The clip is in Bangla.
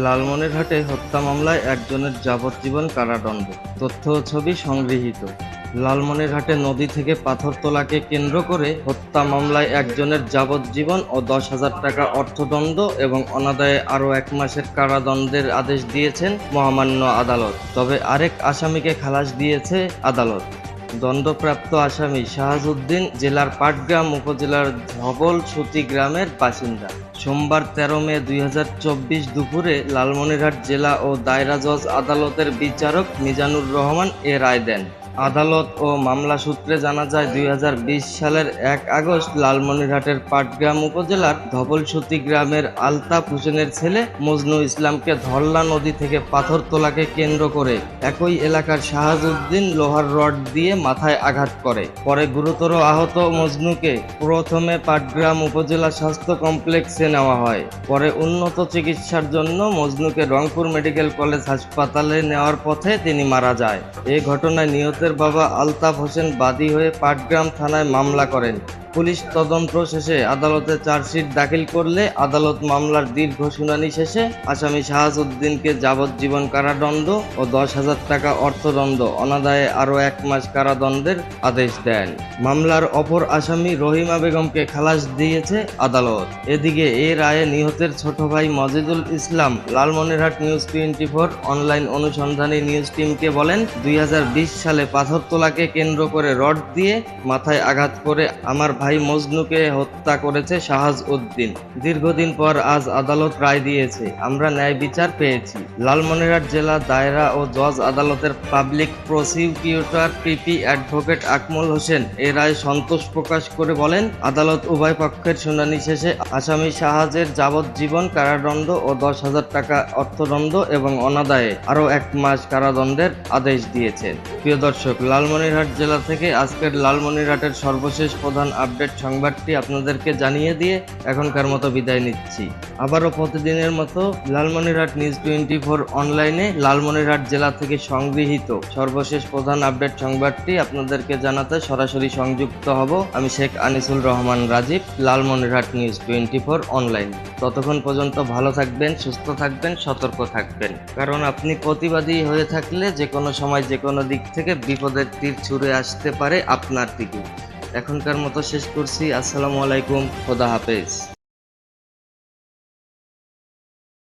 লালমনিরহাটে হত্যা মামলায় একজনের যাবজ্জীবন কারাদণ্ড। তথ্য ও ছবি সংগৃহীত। লালমনিরহাটে নদী থেকে পাথর তোলাকে কেন্দ্র করে হত্যা মামলায় একজনের যাবজ্জীবন ও 10,000 টাকা অর্থদণ্ড এবং অনাদায়ে আরও 1 মাসের কারাদণ্ডের আদেশ দিয়েছেন মহামান্য আদালত। তবে আরেক আসামিকে খালাস দিয়েছে আদালত। দণ্ডপ্রাপ্ত আসামি শাহাজউদ্দিন জেলার পাটগ্রাম উপজেলার ধবলসুতি গ্রামের বাসিন্দা। সোমবার 13 মে 2024 দুপুরে লালমনিরহাট জেলা ও দায়রা জজ আদালতের বিচারক মিজানুর রহমান এ রায় দেন। আদালত ও মামলা সূত্রে জানা যায়, 2020 সালের 1 আগস্ট লালমনিরহাটের পাটগ্রাম উপজেলার ধবলসুতি গ্রামের আলতাফ হোসেনের ছেলে মজনু ইসলামকে ধরলা নদী থেকে পাথর তোলাকে কেন্দ্র করে একই এলাকার শাহাজউদ্দিন লোহার রড দিয়ে মাথায় আঘাত করে। পরে গুরুতর আহত মজনুকে প্রথমে পাটগ্রাম উপজেলা স্বাস্থ্য কমপ্লেক্সে নেওয়া হয়। পরে উন্নত চিকিৎসার জন্য মজনুকে রংপুর মেডিকেল কলেজ হাসপাতালে নেওয়ার পথে তিনি মারা যায়। এ ঘটনায় নিহতের বাবা আলতাফ হোসেন বাদী হয়ে পাটগ্রাম থানায় মামলা করেন। পুলিশ তদন্ত শেষে আদালতে চার্জশিট দাখিল করলে আদালত মামলার দীর্ঘ শুনানি শেষে আসামি শাহাজউদ্দিনকে যাবজ্জীবন কারাদণ্ড ও 10,000 টাকা অর্থদণ্ড, অনাদায়ে আরও 1 মাস কারাদণ্ডের আদেশ দেন। মামলার অপর আসামি রহিমা বেগমকে খালাস দিয়েছে আদালত। এদিকে এ রায়ে নিহতের ছোট ভাই মজিদুল ইসলাম লালমনিরহাট নিউজ 24 অনলাইন অনুসন্ধানী নিউজ টিমকে বলেন, 2020 সালে পাথর তোলাকে কেন্দ্র করে রড দিয়ে মাথায় আঘাত করে আমার ভাই মজনুকে হত্যা করেছে শাহাজউদ্দিন। দীর্ঘদিন পর আজ আদালত রায় দিয়েছে, আমরা ন্যায় বিচার পেয়েছি। লালমনিরহাট জেলা দায়রা ও জজ আদালতের public prosecutor PP advocate Akmal Hossain এ রায় সন্তোষ প্রকাশ করে বলেন, আদালত উভয় পক্ষের শুনানি শেষে আসামি শাহাজের যাবজ্জীবন কারাদণ্ড ও 10,000 টাকা অর্থদণ্ড এবং অনাদায়ে আরও 1 মাস কারাদণ্ডের আদেশ দিয়েছেন। প্রিয় দর্শক, লালমনিরহাট জেলা থেকে আজকের লালমনিরহাটের সর্বশেষ প্রধান আপডেট সংবাদটি আপনাদেরকে জানিয়ে দিয়ে এখনকার মতো বিদায় নিচ্ছি। আবারও প্রতিদিনের মতো লালমনিরহাট নিউজ 24 অনলাইনে লালমনিরহাট জেলা থেকে সংগৃহীত সর্বশেষ প্রধান আপডেট সংবাদটি আপনাদেরকে জানাতে সরাসরি সংযুক্ত হব আমি শেখ আনিসুল রহমান রাজীব, লালমনিরহাট নিউজ 24 অনলাইন। ততক্ষণ পর্যন্ত ভালো থাকবেন, সুস্থ থাকবেন, সতর্ক থাকবেন, কারণ আপনি প্রতিবাদী হয়ে থাকলে যে কোনো সময় যে কোনো দিক থেকে বিপদের তীর ছুঁড়ে আসতে পারে আপনার দিকে। এখনকার মতো শেষ করছি। আসসালামু আলাইকুম, খোদা হাফেজ।